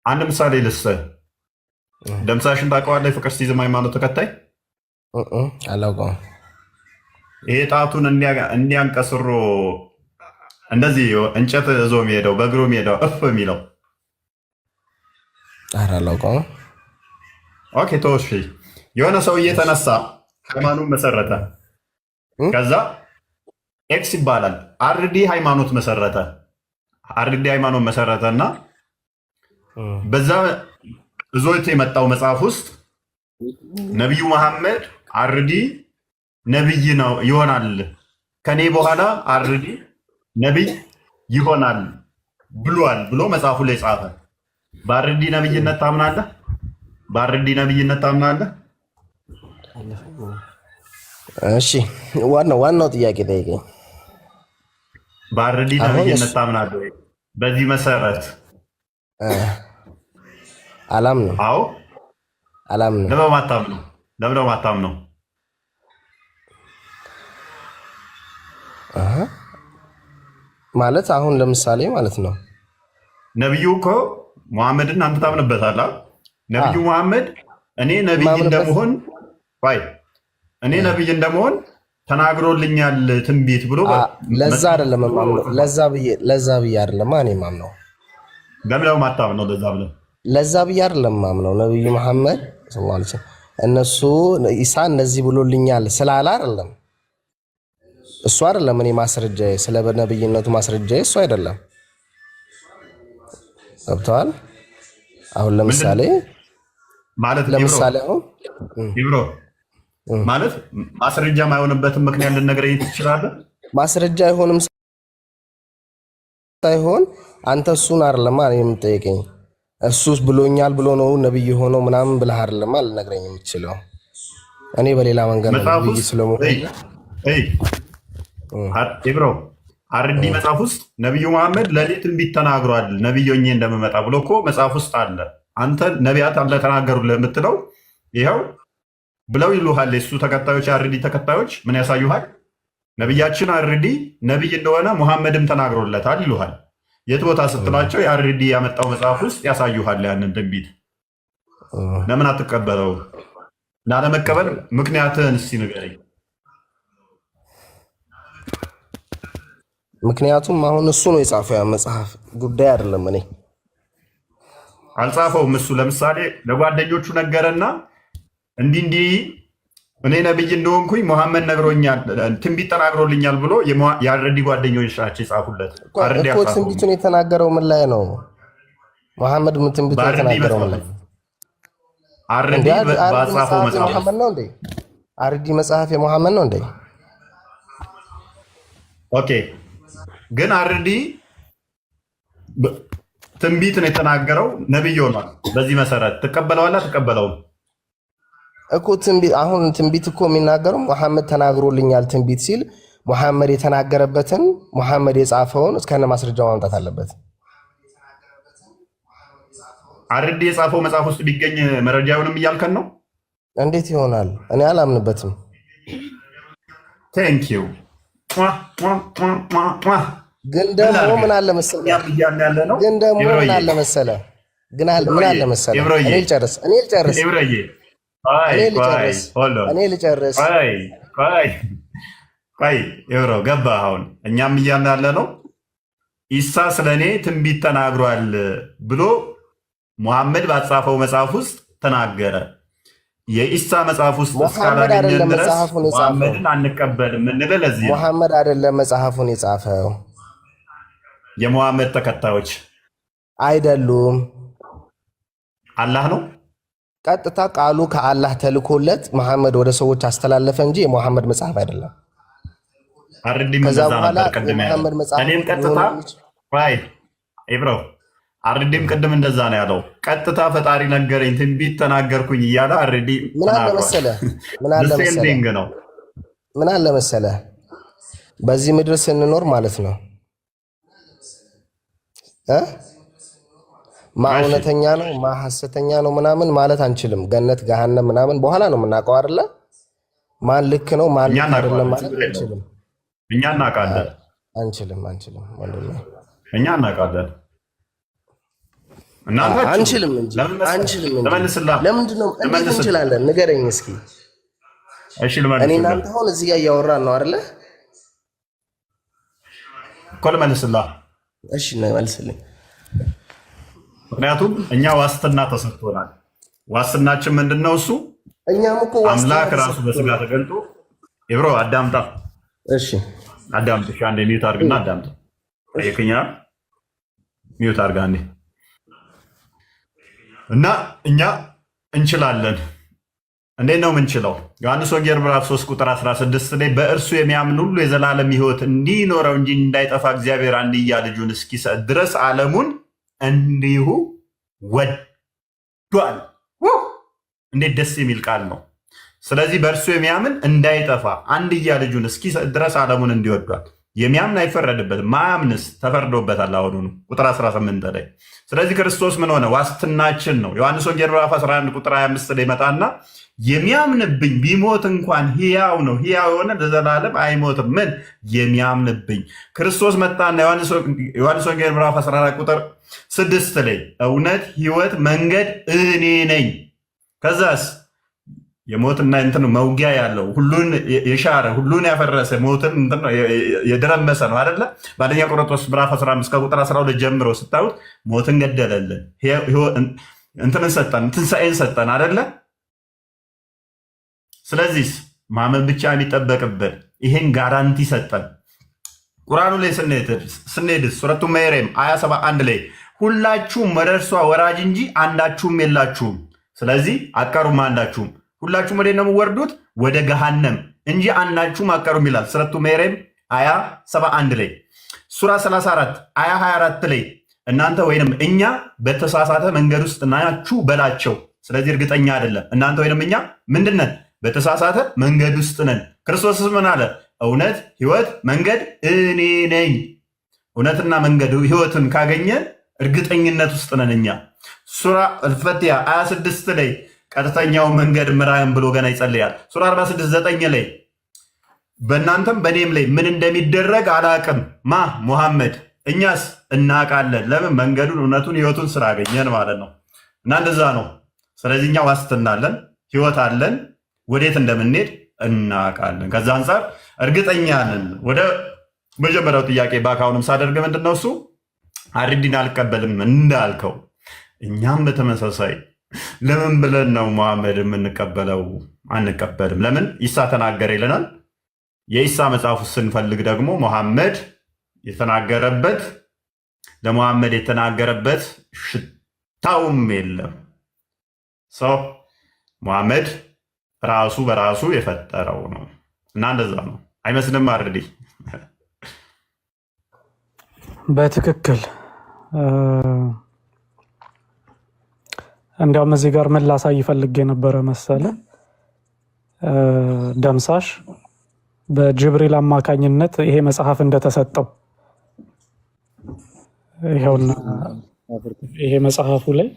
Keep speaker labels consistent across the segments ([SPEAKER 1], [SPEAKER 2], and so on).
[SPEAKER 1] አንድ ምሳሌ ልስጥህ። ደምሳሽን ታውቀዋለህ? የፍቅር ሲዝም ሃይማኖት ተከታይ
[SPEAKER 2] አላውቀውም።
[SPEAKER 1] ይሄ ጣቱን እንዲያንቀስሮ እንደዚህ እንጨት እዞ የሚሄደው በእግሩ የሚሄደው እፍ የሚለው
[SPEAKER 2] ኧረ አላውቀውም።
[SPEAKER 1] ኦኬ ተወሽ። የሆነ ሰውዬ የተነሳ ሃይማኖት መሰረተ። ከዛ ኤክስ ይባላል አርዲ ሃይማኖት መሰረተ። አርዲ ሃይማኖት መሰረተ እና በዛ እዞት የመጣው መጽሐፍ ውስጥ ነቢዩ መሐመድ አርዲ ነቢይ ነው ይሆናል፣ ከኔ በኋላ አርዲ ነቢይ ይሆናል ብሏል ብሎ መጽሐፉ ላይ ጻፈ። በአርዲ ነቢይነት ታምናለህ? በአርዲ ነቢይነት ታምናለህ?
[SPEAKER 2] እሺ ዋናው ጥያቄ ጠይቀኝ።
[SPEAKER 1] በአርዲ ነቢይነት ታምናለህ ወይ? በዚህ መሰረት
[SPEAKER 2] አላምንም።
[SPEAKER 1] አዎ
[SPEAKER 2] አላምንም።
[SPEAKER 1] ለምን ማታምነው?
[SPEAKER 2] ማለት አሁን ለምሳሌ ማለት ነው
[SPEAKER 1] ነቢዩ እኮ መሐመድን አንተ ታምንበታለህ። ነቢዩ መሐመድ እኔ ነቢይ እንደመሆን ተናግሮልኛል ትንቢት ብሎ
[SPEAKER 2] ለዛ አይደለም ማምነው። ለዛ ብዬ አይደለም እኔ ማምነው።
[SPEAKER 1] ለምን ማታምነው?
[SPEAKER 2] ለዛ ብዬ አይደለም ማምነው። ነቢዩ መሐመድ እነሱ ኢሳ እንደዚህ ብሎልኛል ስላለ አይደለም። እሱ አይደለም እኔ ማስረጃዬ፣ ስለ ነብይነቱ ማስረጃዬ እሱ አይደለም። ገብተዋል? አሁን ለምሳሌ አሁን
[SPEAKER 1] ይብሮ ማለት ማስረጃ የማይሆንበትን ምክንያት ልነግረኝ ትችላለህ?
[SPEAKER 2] ማስረጃ አይሆንም ሳይሆን አንተ እሱን አይደለም የምጠይቀኝ። እሱስ ብሎኛል ብሎ ነው ነብይ ሆነው ምናምን ብለህ አይደለም ልነግረኝ የምትችለው። እኔ በሌላ መንገድ ነው ነብይ ስለሞተ
[SPEAKER 1] ኢብሮ አርዲ መጽሐፍ ውስጥ ነቢዩ መሐመድ ለሊት ትንቢት ተናግሯል፣ ነቢይ ሆኜ እንደምመጣ ብሎ እኮ መጽሐፍ ውስጥ አለ። አንተ ነቢያት አለ ተናገሩ ለምትለው ይኸው ብለው ይሉሃል። የሱ ተከታዮች የአርዲ ተከታዮች ምን ያሳዩሃል? ነቢያችን አርዲ ነቢይ እንደሆነ ሙሐመድም ተናግሮለታል ይሉሃል። የት ቦታ ስትላቸው የአርዲ ያመጣው መጽሐፍ ውስጥ ያሳዩሃል ያንን ትንቢት። ለምን አትቀበለው? ላለመቀበል ምክንያትህን እስኪ ንገረኝ።
[SPEAKER 2] ምክንያቱም አሁን እሱ ነው የጻፈው ያ መጽሐፍ ጉዳይ አይደለም። እኔ
[SPEAKER 1] አልጻፈውም። እሱ ለምሳሌ ለጓደኞቹ ነገረና እንዲህ እኔ ነብይ እንደሆንኩኝ መሐመድ ነግሮኛል፣ ትንቢት ተናግሮልኛል ብሎ የአርዲ ጓደኞች ናቸው የጻፉለት
[SPEAKER 2] እኮ። ትንቢቱን የተናገረው ምን ላይ ነው? መሐመድ ትንቢቱን የተናገረው ምን ላይ?
[SPEAKER 1] አርዲ በጻፈው መጽሐፍ
[SPEAKER 2] ነው እንዴ? አርዲ መጽሐፍ የመሐመድ ነው እንዴ?
[SPEAKER 1] ኦኬ ግን አርዲ ትንቢት ነው የተናገረው፣ ነብይ ሆኗል። በዚህ መሰረት ትቀበለዋለህ? ትቀበለውም
[SPEAKER 2] እኮ አሁን ትንቢት እኮ የሚናገረው መሐመድ ተናግሮልኛል ትንቢት ሲል መሐመድ የተናገረበትን መሐመድ የጻፈውን እስከነ ማስረጃው ማምጣት አለበት።
[SPEAKER 1] አርዲ የጻፈው መጽሐፍ ውስጥ ቢገኝ መረጃ አይሆንም እያልከን ነው?
[SPEAKER 2] እንዴት ይሆናል? እኔ አላምንበትም።
[SPEAKER 1] ቴንክ ዩ
[SPEAKER 2] ግን ደግሞ ምን አለ መሰለህ እኔ ልጨርስ።
[SPEAKER 1] ይብሮ ገባህ? አሁን እኛም እያልን ያለ ነው ኢሳ ስለ እኔ ትንቢት ተናግሯል ብሎ ሙሐመድ ባጻፈው መጽሐፍ ውስጥ ተናገረ። የኢሳ መጽሐፍ ውስጥ እስካላገኘን ድረስ ሙሐመድን አንቀበልም የምንለው ለዚህ ነው።
[SPEAKER 2] ሙሐመድ አይደለም መጽሐፉን የጻፈው፣
[SPEAKER 1] የሙሐመድ ተከታዮች
[SPEAKER 2] አይደሉም።
[SPEAKER 1] አላህ ነው።
[SPEAKER 2] ቀጥታ ቃሉ ከአላህ ተልኮለት መሐመድ ወደ ሰዎች አስተላለፈ እንጂ የሙሐመድ መጽሐፍ አይደለም።
[SPEAKER 1] አርዲም እንደዛ ነበር ቀድሜ ያለው። እኔም ቀጥታ ኢብሮ አርዲም ቅድም እንደዛ ነው ያለው። ቀጥታ ፈጣሪ ነገረኝ ትንቢት ተናገርኩኝ እያለ አርዲ
[SPEAKER 2] ምን አለ መሰለህ በዚህ ምድር ስንኖር ማለት ነው ማ እውነተኛ ነው ማ ሐሰተኛ ነው ምናምን ማለት አንችልም። ገነት ገሃነም ምናምን በኋላ ነው የምናውቀው አይደለ? ማን ልክ ነው ማን ልክ አይደለም ማለት አንችልም።
[SPEAKER 1] እኛ እናውቃለን።
[SPEAKER 2] አንችልም ወንድሜ፣
[SPEAKER 1] እኛ እናውቃለን። እናንተ
[SPEAKER 2] አንችልም እንጂ አንችልም እንጂ ለምንድን ነው እንዴት እንችላለን? ንገረኝ እስኪ።
[SPEAKER 1] እሺ ልመልስልህ።
[SPEAKER 2] እኔ እናንተ አሁን እዚህ ጋር እያወራን ነው አይደለ?
[SPEAKER 1] እኮ ልመልስልህ።
[SPEAKER 2] እሺ መልስልኝ።
[SPEAKER 1] ምክንያቱም እኛ ዋስትና ተሰጥቶናል። ዋስትናችን ምንድነው? እሱ
[SPEAKER 2] እኛም እኮ
[SPEAKER 1] አምላክ ራሱ በስጋ ተገልጦ ይብሮ አዳምጣ።
[SPEAKER 2] እሺ
[SPEAKER 1] አዳምጥ። እሺ አንዴ ሚውት አድርግና አዳምጥ። ጠይቅኛ ሚውት አድርጋ አንዴ። እና እኛ እንችላለን። እንዴት ነው የምንችለው? ዮሐንስ ወንጌል ምዕራፍ 3 ቁጥር 16 ላይ በእርሱ የሚያምን ሁሉ የዘላለም ሕይወት እንዲኖረው እንጂ እንዳይጠፋ እግዚአብሔር አንድያ ልጁን እስኪሰጥ ድረስ ዓለሙን እንዲሁ ወዷል። እንዴት ደስ የሚል ቃል ነው! ስለዚህ በእርሱ የሚያምን እንዳይጠፋ አንድያ ልጁን እስኪሰጥ ድረስ ዓለሙን እንዲወዷል። የሚያምን አይፈረድበትም፣ ማያምንስ ተፈርዶበታል። አሁኑኑ ቁጥር 18 ላይ። ስለዚህ ክርስቶስ ምን ሆነ? ዋስትናችን ነው። ዮሐንስ ወንጌል ምዕራፍ 11 ቁጥር 25 ላይ መጣና የሚያምንብኝ ቢሞት እንኳን ሕያው ነው፣ ሕያው የሆነ ለዘላለም አይሞትም። ምን የሚያምንብኝ? ክርስቶስ መጣና ዮሐንስ ወንጌል ምዕራፍ 14 ቁጥር 6 ላይ እውነት፣ ሕይወት፣ መንገድ እኔ ነኝ። ከዛስ የሞትና እንትን መውጊያ ያለው ሁሉን የሻረ ሁሉን ያፈረሰ ሞትን የደረመሰ ነው አይደለ? በአንደኛ ቆሮንቶስ ምዕራፍ 15 ከቁጥር 12 ጀምሮ ስታዩት ሞትን ገደለልን፣ እንትንን ሰጠን፣ ትንሣኤን ሰጠን አይደለ? ስለዚህ ማመን ብቻ የሚጠበቅብን ይሄን ጋራንቲ ሰጠን። ቁርአኑ ላይ ስንሄድ ሱረቱ መርየም አያ 71 ላይ ሁላችሁም ወደ እርሷ ወራጅ እንጂ አንዳችሁም የላችሁም፣ ስለዚህ አትቀሩም አንዳችሁም። ሁላችሁም ወደ ነው የምትወርዱት? ወደ ገሃነም እንጂ አንዳችሁም አትቀሩም ይላል ሱረቱ መርየም አያ 71 ላይ። ሱራ 34 አያ 24 ላይ እናንተ ወይንም እኛ በተሳሳተ መንገድ ውስጥ ናችሁ በላቸው። ስለዚህ እርግጠኛ አይደለም እናንተ ወይንም እኛ ምንድነን? በተሳሳተ መንገድ ውስጥ ነን። ክርስቶስ ምን አለ? እውነት፣ ሕይወት፣ መንገድ እኔ ነኝ። እውነትና መንገድ ሕይወትን ካገኘን እርግጠኝነት ውስጥ ነን እኛ። ሱራ አልፈቲያ 26 ላይ ቀጥተኛው መንገድ ምራን ብሎ ገና ይጸልያል። ሱራ 46 ላይ በእናንተም በእኔም ላይ ምን እንደሚደረግ አላቅም ማ ሙሐመድ፣ እኛስ እናውቃለን። ለምን? መንገዱን፣ እውነቱን፣ ሕይወቱን ስላገኘን ማለት ነው። እና እንደዛ ነው። ስለዚህ እኛ ዋስትና አለን፣ ሕይወት አለን፣ ወዴት እንደምንሄድ እናውቃለን። ከዛ አንጻር እርግጠኛ ነን። ወደ መጀመሪያው ጥያቄ ባካሁንም ሳደርግ ምንድነው እሱ አርዲን አልቀበልም እንዳልከው እኛም በተመሳሳይ ለምን ብለን ነው መሐመድ የምንቀበለው? አንቀበልም። ለምን? ኢሳ ተናገረ ይለናል። የኢሳ መጽሐፍ ስንፈልግ ደግሞ መሐመድ የተናገረበት ለመሐመድ የተናገረበት ሽታውም የለም። ሰው መሐመድ ራሱ በራሱ የፈጠረው ነው እና እንደዛ ነው። አይመስልም? አርዲ
[SPEAKER 3] በትክክል እንዲያውም እዚህ ጋር ምን ላሳይ ፈልጌ የነበረ መሰለ፣ ደምሳሽ በጅብሪል አማካኝነት ይሄ መጽሐፍ እንደተሰጠው ይሄውና፣ ይሄ መጽሐፉ ላይ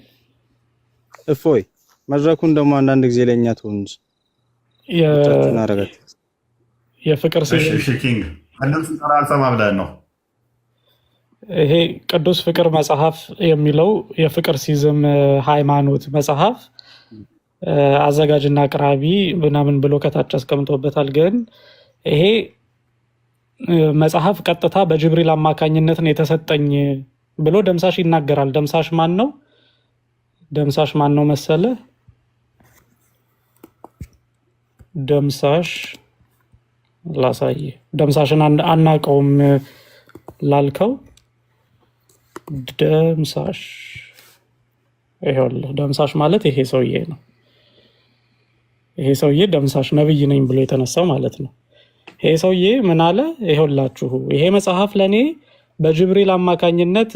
[SPEAKER 4] እፎይ መድረኩን ደግሞ አንዳንድ ጊዜ ለኛ ትሆን እንጂ
[SPEAKER 3] የፍቅር
[SPEAKER 1] ሲኪንግ አንድም ሲጠራ አልሰማ ብለን ነው።
[SPEAKER 3] ይሄ ቅዱስ ፍቅር መጽሐፍ የሚለው የፍቅር ሲዝም ሃይማኖት መጽሐፍ አዘጋጅና አቅራቢ ምናምን ብሎ ከታች አስቀምጦበታል። ግን ይሄ መጽሐፍ ቀጥታ በጅብሪል አማካኝነት ነው የተሰጠኝ ብሎ ደምሳሽ ይናገራል። ደምሳሽ ማን ነው? ደምሳሽ ማን ነው መሰለ? ደምሳሽ ላሳይ። ደምሳሽን አናውቀውም ላልከው ደምሳሽ ይኸውልህ፣ ደምሳሽ ማለት ይሄ ሰውዬ ነው። ይሄ ሰውዬ ደምሳሽ ነብይ ነኝ ብሎ የተነሳው ማለት ነው። ይሄ ሰውዬ ምን አለ? ይኸውላችሁ ይሄ መጽሐፍ ለኔ በጅብሪል አማካኝነት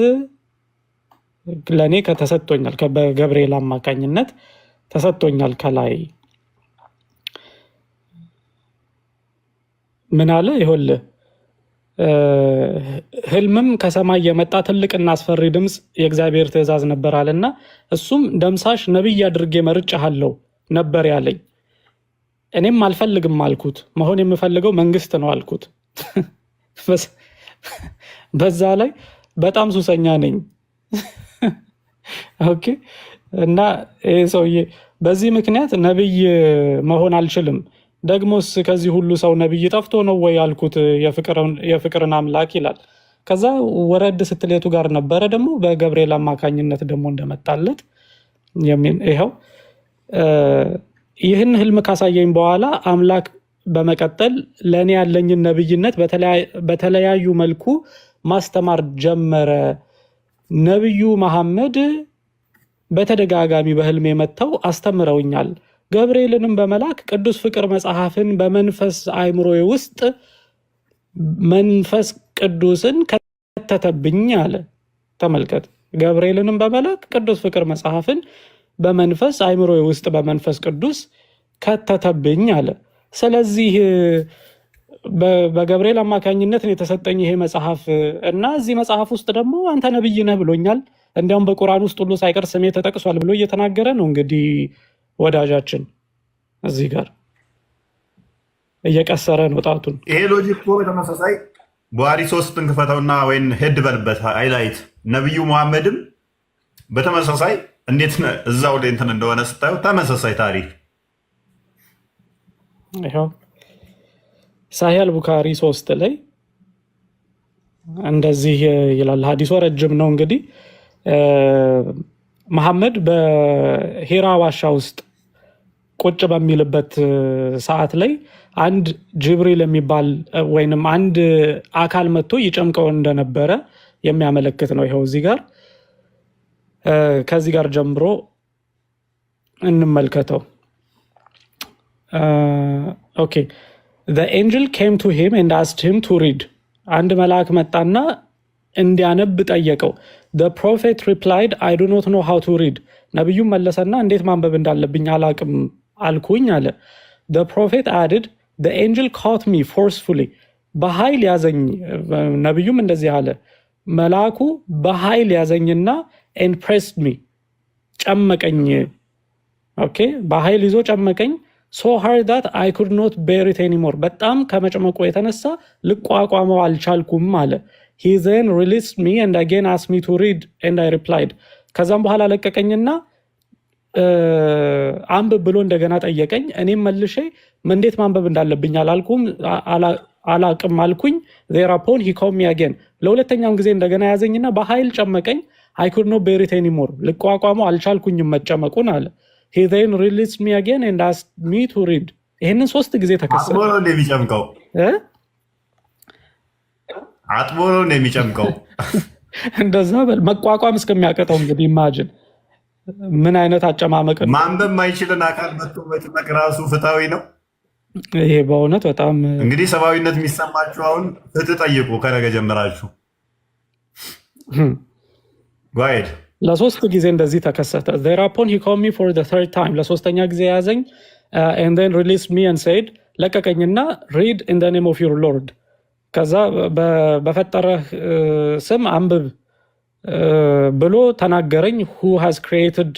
[SPEAKER 3] ለኔ ከተሰጥቶኛል፣ በገብርኤል አማካኝነት ተሰጥቶኛል። ከላይ ምን አለ? ይኸውልህ ህልምም ከሰማይ የመጣ ትልቅና አስፈሪ ድምፅ የእግዚአብሔር ትእዛዝ ነበር አለና እሱም ደምሳሽ ነብይ አድርጌ መርጬሃለሁ ነበር ያለኝ። እኔም አልፈልግም አልኩት። መሆን የምፈልገው መንግስት ነው አልኩት። በዛ ላይ በጣም ሱሰኛ ነኝ ኦኬ። እና ይሄ ሰውዬ በዚህ ምክንያት ነብይ መሆን አልችልም፣ ደግሞስ ከዚህ ሁሉ ሰው ነብይ ጠፍቶ ነው ወይ ያልኩት የፍቅርን አምላክ ይላል። ከዛ ወረድ ስትሌቱ ጋር ነበረ ደግሞ በገብርኤል አማካኝነት ደግሞ እንደመጣለት ይኸው ይህን ህልም ካሳየኝ በኋላ አምላክ በመቀጠል ለእኔ ያለኝን ነብይነት በተለያዩ መልኩ ማስተማር ጀመረ። ነብዩ መሐመድ በተደጋጋሚ በህልሜ መጥተው አስተምረውኛል። ገብርኤልንም በመላክ ቅዱስ ፍቅር መጽሐፍን በመንፈስ አእምሮዬ ውስጥ መንፈስ ቅዱስን ከተተብኝ አለ። ተመልከት፣ ገብርኤልንም በመላክ ቅዱስ ፍቅር መጽሐፍን በመንፈስ አእምሮዬ ውስጥ በመንፈስ ቅዱስ ከተተብኝ አለ። ስለዚህ በገብርኤል አማካኝነት የተሰጠኝ ይሄ መጽሐፍ እና እዚህ መጽሐፍ ውስጥ ደግሞ አንተ ነብይ ነህ ብሎኛል። እንዲያውም በቁርአን ውስጥ ሁሉ ሳይቀር ስሜ ተጠቅሷል ብሎ እየተናገረ ነው። እንግዲህ ወዳጃችን እዚህ ጋር እየቀሰረ ነው ጣቱን።
[SPEAKER 1] ይሄ ሎጂክ እኮ በተመሳሳይ ቡሃሪ 3 እንክፈተውና ወይም ሄድ በልበት ሃይላይት ነብዩ መሐመድም በተመሳሳይ እንዴት እዛው ላይ እንትን እንደሆነ ስታዩ ተመሳሳይ ታሪክ
[SPEAKER 3] ይሄው ሳሂህ አልቡኻሪ 3 ላይ እንደዚህ ይላል። ሐዲሱ ረጅም ነው። እንግዲህ መሐመድ በሂራ ዋሻ ውስጥ ቁጭ በሚልበት ሰዓት ላይ አንድ ጅብሪል የሚባል ወይንም አንድ አካል መጥቶ ይጨምቀው እንደነበረ የሚያመለክት ነው። ይሄው እዚህ ጋር ከዚህ ጋር ጀምሮ እንመልከተው። ኦኬ the angel came to him and asked him to read. አንድ መልአክ መጣና እንዲያነብ ጠየቀው። the prophet replied I do not know how to read. ነብዩ መለሰና እንዴት ማንበብ እንዳለብኝ አላቅም አልኩኝ አለ። the prophet added the angel caught me forcefully. በኃይል ያዘኝ። ነብዩም እንደዚህ አለ፣ መልአኩ በኃይል ያዘኝና and pressed me ጨመቀኝ። ኦኬ በኃይል ይዞ ጨመቀኝ። so hard that I could not bear it anymore. በጣም ከመጨመቁ የተነሳ ልቋቋመው አልቻልኩም አለ። he then released me and again asked me to read and I replied. ከዛም በኋላ ለቀቀኝና አንብብ ብሎ እንደገና ጠየቀኝ። እኔም መልሼ እንዴት ማንበብ እንዳለብኝ አላቅም አልኩኝ። thereupon he called me again. ለሁለተኛም ጊዜ እንደገና ያዘኝና በኃይል ጨመቀኝ። I could not bear it anymore. ልቋቋመው አልቻልኩኝም መጨመቁን አለ። he then released me again and asked me to read. ይሄንን 3 ጊዜ ተከሰተ።
[SPEAKER 1] አጥቦ ነው እንደሚጨምቀው አጥቦ ነው እንደሚጨምቀው
[SPEAKER 3] እንደዛ መቋቋም እስከሚያቀተው እንግዲህ ኢማጂን ምን አይነት አጨማመቅ ነው።
[SPEAKER 1] ማንበብ ማይችልን አካል መጥቶ መጭመቅ ራሱ ፍትሃዊ ነው?
[SPEAKER 3] ይሄ በእውነት በጣም
[SPEAKER 1] እንግዲህ ሰብአዊነት የሚሰማችሁ አሁን ፍትህ ጠይቁ ከነገ ጀምራችሁ። ጓይድ
[SPEAKER 3] ለሶስት ጊዜ እንደዚህ ተከሰተ። thereupon he called me for the third time. ለሶስተኛ ጊዜ ያዘኝ and then released me and said ለቀቀኝና read in the name of your Lord. ከዛ በፈጠረህ ስም አንብብ ብሎ ተናገረኝ። who has created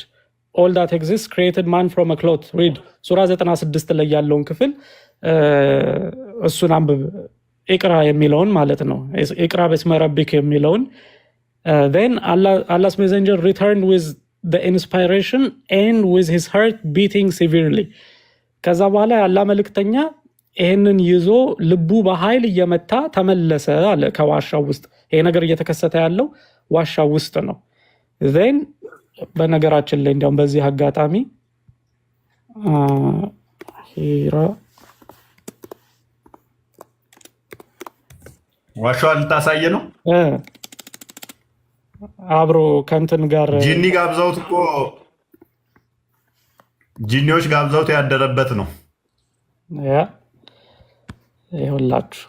[SPEAKER 3] all that exists created man from a cloth. read ሱራ 96 ላይ ያለውን ክፍል እሱን አንብብ፣ ኢቅራ የሚለውን ማለት ነው። ኢቅራ በስመ ረቢክ የሚለውን then Allah's messenger returned with the inspiration and with his heart beating severely. ከዛ በኋላ ያላ መልእክተኛ ይሄንን ይዞ ልቡ በኃይል እየመታ ተመለሰ አለ ከዋሻው ውስጥ። ይሄ ነገር እየተከሰተ ያለው ዋሻው ውስጥ ነው። then በነገራችን ላይ እንዲያውም በዚህ አጋጣሚ ሂራ
[SPEAKER 1] ዋሻው ልታሳየ ነው
[SPEAKER 3] አብሮ ከንትን ጋር
[SPEAKER 1] ጂኒ ጋብዘውት እኮ ጂኒዎች ጋብዘውት ያደረበት ነው።
[SPEAKER 3] ያ ይኸውላችሁ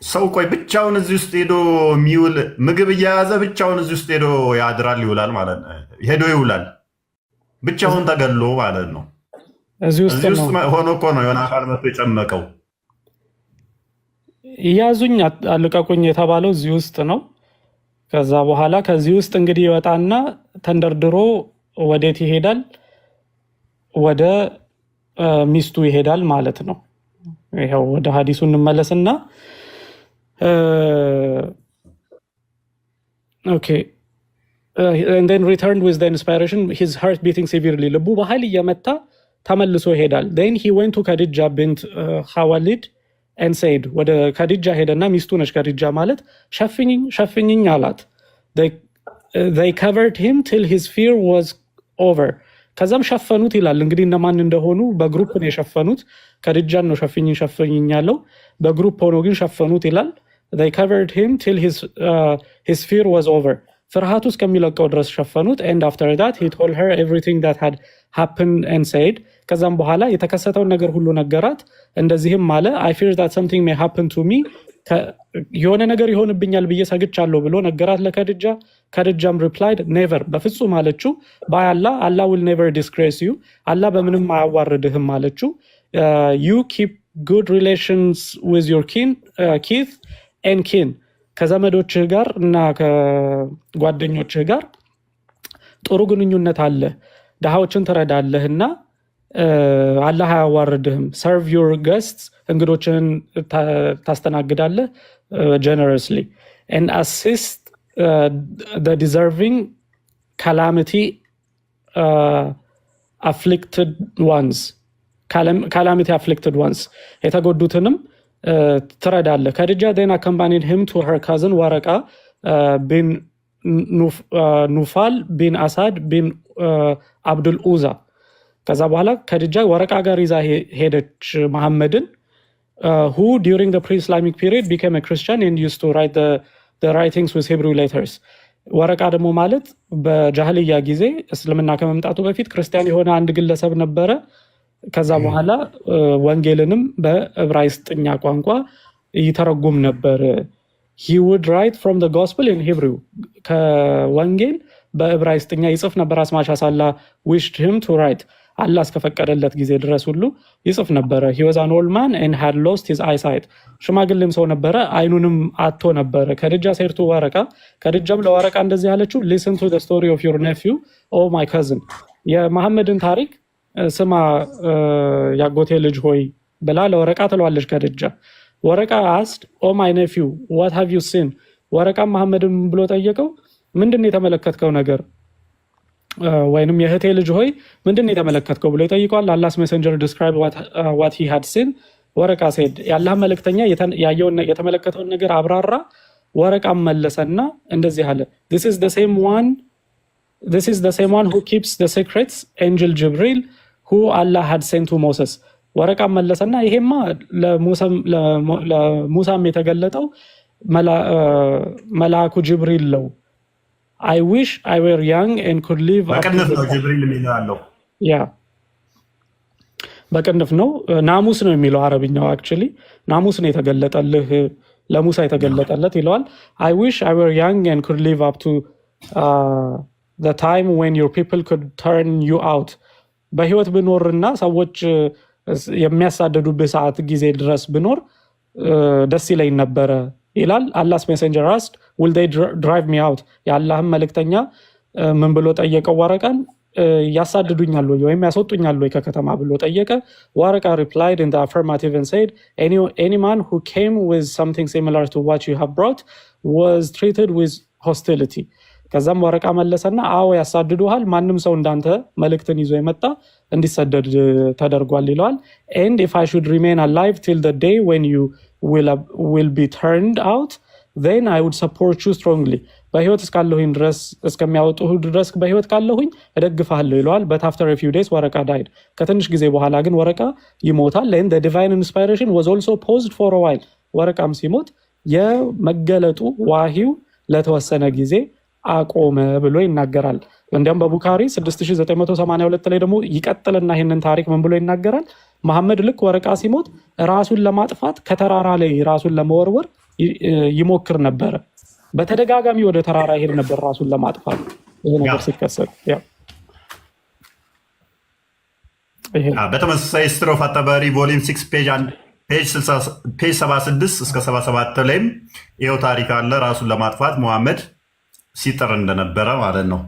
[SPEAKER 1] ሰው ቆይ ብቻውን እዚህ ውስጥ ሄዶ የሚውል ምግብ እየያዘ ብቻውን እዚህ ውስጥ ሄዶ ያድራል ይውላል ማለት ነው። ሄዶ ይውላል ብቻውን ተገሎ ማለት ነው። እዚህ ውስጥ ሆኖ እኮ ነው የሆነ አካል መጥቶ የጨመቀው።
[SPEAKER 3] ያዙኝ አልቀቁኝ የተባለው እዚህ ውስጥ ነው። ከዛ በኋላ ከዚህ ውስጥ እንግዲህ ይወጣና ተንደርድሮ ወዴት ይሄዳል? ወደ ሚስቱ ይሄዳል ማለት ነው። ይሄው ወደ ሐዲሱ እንመለስና Okay. And then returned with the inspiration, his heart beating severely. ልቡ በኃይል እየመታ ተመልሶ ይሄዳል። Then he went to Khadija bint Khawalid and said, ወደ ከዲጃ ሄደና ሚስቱ ነች ከዲጃ ማለት ሸፍኝኝ አላት። They covered him till his fear was over. ከዛም ሸፈኑት ይላል። እንግዲህ እነማን እንደሆኑ በግሩፕ ነው የሸፈኑት። ከዲጃን ነው ሸፍኝኝ ያለው፣ በግሩፕ ሆኖ ግን ሸፈኑት ይላል። They covered him till his fear was over. ፍርሃቱ እስከሚለቀው ድረስ ሸፈኑት። And after that he told her everything that had happened and said. ከዛም በኋላ የተከሰተውን ነገር ሁሉ ነገራት። እንደዚህም አለ I fear that something may happen to me. የሆነ ነገር ይሆንብኛል ብዬ ሰግቻለሁ ብሎ ነገራት ለከድጃ። ከድጃም replied never, በፍጹም አለችው። by Allah will never disgrace you. አላህ በምንም አያዋርድህም አለችው። You keep good relations with your kith and kin. ከዘመዶችህ ጋር እና ከጓደኞችህ ጋር ጥሩ ግንኙነት አለ። ድሃዎችን ትረዳለህና አላህ አያዋርድህም። serve your guests, እንግዶችን ታስተናግዳለህ generously, and assist the deserving calamity afflicted ones, calamity afflicted ones, የተጎዱትንም ትረዳለህ። ከድጃ then accompanied him to her cousin Waraka bin ኑፋል bin Asad bin Abdul Uzza. ከዛ በኋላ ከድጃ ወረቃ ጋር ይዛ ሄደች መሐመድን who during the pre-Islamic period became a Christian and used to write the writings with Hebrew letters. ወረቃ ደግሞ ማለት በጃህልያ ጊዜ እስልምና ከመምጣቱ በፊት ክርስቲያን የሆነ አንድ ግለሰብ ነበረ። ከዛ በኋላ ወንጌልንም በዕብራይስጥኛ ቋንቋ ይተረጉም ነበር። he would write from the gospel in Hebrew, ከወንጌል በዕብራይስጥኛ ይጽፍ ነበር። as much as Allah wished him to write, አላህ እስከፈቀደለት ጊዜ ድረስ ሁሉ ይጽፍ ነበረ። he was an old man and had lost his eyesight, ሽማግሌም ሰው ነበረ፣ አይኑንም አጥቶ ነበረ። ከድጃ ሴርቱ ወረቃ፣ ከድጃም ለወረቃ እንደዚህ አለችው listen to the story of your nephew, oh my cousin. የመሐመድን ታሪክ ስማ ያጎቴ ልጅ ሆይ ብላ ለወረቃ ትለዋለች ከድጃ። ወረቃ asked, oh my nephew, what have you seen? ወረቃ መሐመድን ብሎ ጠየቀው፣ ምንድን ነው የተመለከትከው ነገር ወይንም የእህቴ ልጅ ሆይ ምንድን ነው የተመለከትከው ብሎ ይጠይቀዋል። Allah's messenger described what he had seen. ወረቃ said, የአላህ መልእክተኛ የተመለከተውን ነገር አብራራ። ወረቃም መለሰና እንደዚህ አለ this is the same one who keeps the secrets, angel Jibril, who Allah had sent to Moses. ወረቃም መለሰና ይሄማ ለሙሳም የተገለጠው መልአኩ ጅብሪል ነው። I wish I were young and could live
[SPEAKER 1] በቅንፍ ነው ጅብሪል የሚለው ያለው።
[SPEAKER 3] ያ በቅንፍ ነው፣ ናሙስ ነው የሚለው አረብኛው። አክቹሊ ናሙስ ነው የተገለጠልህ፣ ለሙሳ የተገለጠለት ይለዋል። I wish I were young and could live up to the time when your people could turn you out. በህይወት ብኖርና ሰዎች የሚያሳደዱብህ ሰዓት ጊዜ ድረስ ብኖር ደስ ይለኝ ነበረ ይላል። Allah's messenger asked, will they drive me out? የአላህም መልእክተኛ ምን ብሎ ጠየቀው ወረቃን? ያሳድዱኛል ወይ ወይም ያስወጡኛል ወይ ከከተማ ብሎ ጠየቀ። ወረቃ replied in the affirmative and said, any man who came with something similar to what you have brought was treated with hostility. ከዛም ወረቃ መለሰና አዎ ያሳድዱሃል፣ ማንም ሰው እንዳንተ መልእክትን ይዞ የመጣ እንዲሰደድ ተደርጓል ይለዋል። and if I should remain alive till the day when you will be turned out, then I would support you strongly. በህይወት እስካለሁኝ ድረስ እስከሚያወጡህ ድረስ በህይወት ካለሁኝ እደግፍሃለሁ ይለዋል። but after a few days ወረቃ died. ከትንሽ ጊዜ በኋላ ግን ወረቃ ይሞታል። and the divine inspiration was also paused for a while. ወረቃም ሲሞት የመገለጡ ዋሂው ለተወሰነ ጊዜ አቆመ ብሎ ይናገራል። እንዲያውም በቡካሪ 6982 ላይ ደግሞ ይቀጥልና ይህንን ታሪክ ምን ብሎ ይናገራል? መሐመድ ልክ ወረቃ ሲሞት ራሱን ለማጥፋት ከተራራ ላይ ራሱን ለመወርወር ይሞክር ነበረ። በተደጋጋሚ ወደ ተራራ ይሄድ ነበር ራሱን ለማጥፋት። ይሄ ነገር ሲከሰት
[SPEAKER 1] በተመሳሳይ ሂስትሪ ኦፍ አጠባሪ ቮሊዩም 6 ፔጅ 76 እስከ 77 ላይም ይኸው ታሪክ አለ። ራሱን ለማጥፋት መሐመድ ሲጥር እንደነበረ ማለት ነው።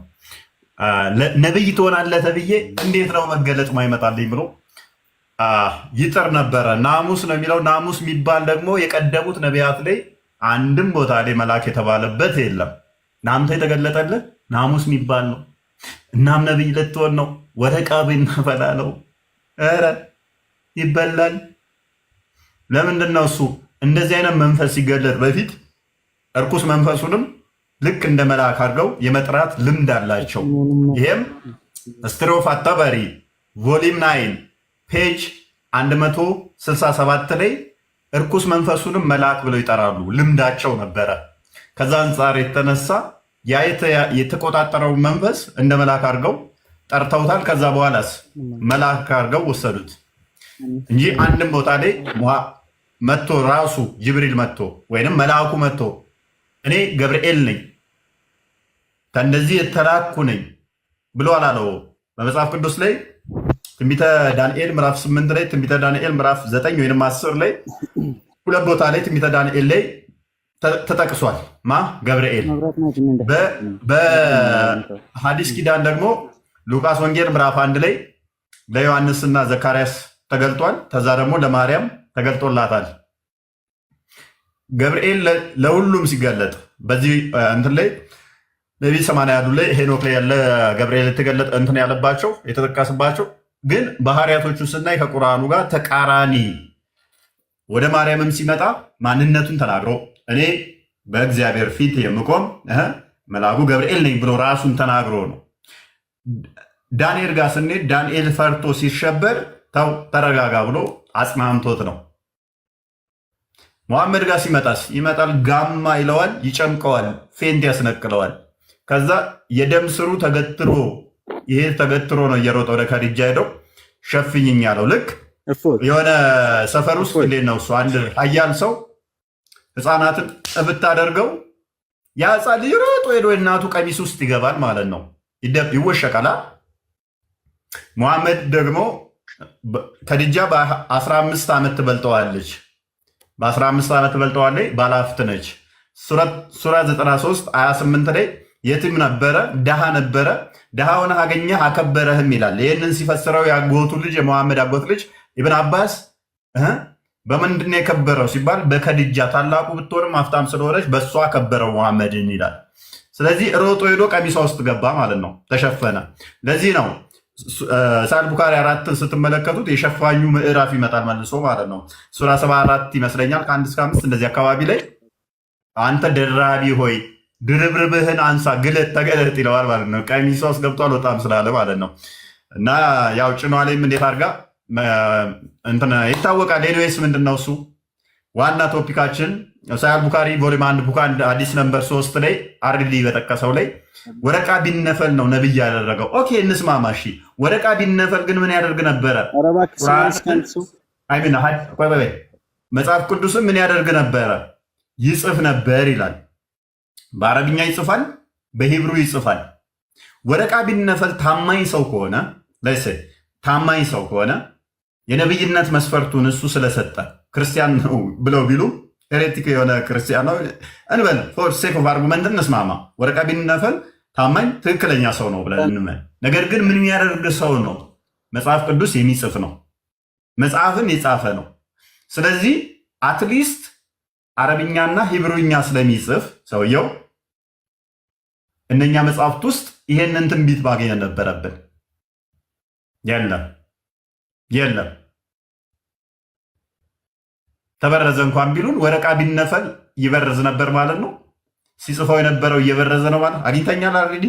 [SPEAKER 1] ነብይ ትሆናለህ ተብዬ እንዴት ነው መገለጥ ማይመጣልኝ ብሎ ይጥር ነበረ። ናሙስ ነው የሚለው። ናሙስ የሚባል ደግሞ የቀደሙት ነቢያት ላይ አንድም ቦታ ላይ መልአክ የተባለበት የለም። ናንተ የተገለጠልህ ናሙስ የሚባል ነው። እናም ነቢይ ልትሆን ነው። ወረቃ ብናፈላ ነው። ኧረ ይበላል። ለምንድን ነው እሱ እንደዚህ አይነት መንፈስ ሲገለጥ በፊት እርኩስ መንፈሱንም ልክ እንደ መልአክ አድርገው የመጥራት ልምድ አላቸው። ይሄም ስትሮፍ አታበሪ ቮሊም 9 ፔጅ 167 ላይ እርኩስ መንፈሱንም መልአክ ብለው ይጠራሉ። ልምዳቸው ነበረ። ከዛ አንጻር የተነሳ ያ የተቆጣጠረው መንፈስ እንደ መልአክ አድርገው ጠርተውታል። ከዛ በኋላስ መልአክ አድርገው ወሰዱት እንጂ አንድም ቦታ ላይ መጥቶ ራሱ ጅብሪል መጥቶ ወይንም መልአኩ መጥቶ እኔ ገብርኤል ነኝ ከእንደዚህ የተላኩ ነኝ ብሎ አላለው። በመጽሐፍ ቅዱስ ላይ ትንቢተ ዳንኤል ምዕራፍ 8 ላይ ትንቢተ ዳንኤል ምዕራፍ 9 ወይም 10 ላይ ሁለት ቦታ ላይ ትንቢተ ዳንኤል ላይ ተጠቅሷል። ገብርኤል። በሐዲስ ኪዳን ደግሞ ሉቃስ ወንጌል ምዕራፍ 1 ላይ ለዮሐንስና ዘካርያስ ተገልጧል። ከዛ ደግሞ ለማርያም ተገልጦላታል። ገብርኤል ለሁሉም ሲገለጥ በዚህ እንትን ላይ ነቢይ 80 ላይ ሄኖክ ላይ ያለ ገብርኤል የተገለጠ እንትን ያለባቸው የተጠቀስባቸው ግን ባህሪያቶቹ ስናይ ከቁርአኑ ጋር ተቃራኒ። ወደ ማርያምም ሲመጣ ማንነቱን ተናግሮ እኔ በእግዚአብሔር ፊት የምቆም መልአኩ ገብርኤል ነኝ ብሎ ራሱን ተናግሮ ነው። ዳንኤል ጋር ስንሄድ ዳንኤል ፈርቶ ሲሸበር ተው ተረጋጋ ብሎ አጽናንቶት ነው። መሐመድ ጋር ሲመጣስ ይመጣል፣ ጋማ ይለዋል፣ ይጨምቀዋል፣ ፌንት ያስነቅለዋል። ከዛ የደም ስሩ ተገትሮ ይሄ ተገትሮ ነው እየሮጠ ወደ ከዲጃ ሄደው ሸፍኝኝ ያለው። ልክ የሆነ ሰፈር ውስጥ እንዴት ነው እሱ አንድ ሀያል ሰው ህፃናትን ብታደርገው ያ ህፃን ልጅ ሮጦ ሄዶ እናቱ ቀሚስ ውስጥ ይገባል ማለት ነው፣ ይወሸቃል። መሐመድ ደግሞ ከዲጃ በ15 ዓመት ትበልጠዋለች። በ15 ዓመት ትበልጠዋለች። ባለሀብት ነች። ሱራ 93 28 ላይ የትም ነበረ፣ ድሃ ነበረ፣ ድሃውን አገኘህ አከበረህም ይላል። ይህንን ሲፈስረው ያጎቱ ልጅ የመሐመድ አጎት ልጅ ኢብን አባስ በምንድን ነው የከበረው ሲባል በከዲጃ ታላቁ ብትሆንም ሀብታም ስለሆነች በእሷ ከበረው መሐመድን ይላል። ስለዚህ ሮጦ ሄዶ ቀሚሷ ውስጥ ገባ ማለት ነው፣ ተሸፈነ። ለዚህ ነው ሳል ቡካሪ 4ን ስትመለከቱት የሸፋኙ ምዕራፍ ይመጣል መልሶ ማለት ነው። ሱራ 74 ይመስለኛል ከ1 እስከ 5 እንደዚህ አካባቢ ላይ አንተ ደራቢ ሆይ ድርብርብህን አንሳ ግለጥ ተገለጥ ይለዋል ማለት ነው። ቀሚሷ ውስጥ ገብቷል በጣም ስላለ ማለት ነው። እና ያው ጭኗ ላይም እንዴት አድርጋ እንትን ይታወቃል። ኤኒዌይስ ምንድነው እሱ ዋና ቶፒካችን ሳል ቡካሪ ቮሊም 1 ቡክ 1 አዲስ ነምበር 3 ላይ አርዲ በጠቀሰው ላይ ወረቃ ቢነፈል ነው ነብይ ያደረገው። ኦኬ እንስማማ። እሺ ወረቃ ቢነፈል ግን ምን ያደርግ ነበረ? መጽሐፍ ቅዱስም ምን ያደርግ ነበረ? ይጽፍ ነበር ይላል። በአረብኛ ይጽፋል፣ በሂብሩ ይጽፋል። ወረቃ ቢነፈል ታማኝ ሰው ከሆነ ታማኝ ሰው ከሆነ የነብይነት መስፈርቱን እሱ ስለሰጠ ክርስቲያን ነው ብለው ቢሉ ሄሬቲክ የሆነ ክርስቲያን ነው እንበል፣ ፎር ሴክ ኦፍ አርጉመንት እንስማማ። ወረቃ ቢነፈል ታማኝ ትክክለኛ ሰው ነው ብለን እንመን። ነገር ግን ምን የሚያደርግ ሰው ነው? መጽሐፍ ቅዱስ የሚጽፍ ነው፣ መጽሐፍን የጻፈ ነው። ስለዚህ አትሊስት አረብኛና ሂብሩኛ ስለሚጽፍ ሰውየው እነኛ መጽሐፍት ውስጥ ይሄንን ትንቢት ማግኘት ነበረብን። የለም ተበረዘ እንኳን ቢሉን ወረቃ ቢነፈል ይበረዝ ነበር ማለት ነው። ሲጽፈው የነበረው እየበረዘ ነው ማለት አግኝተኛል። አልሬዲ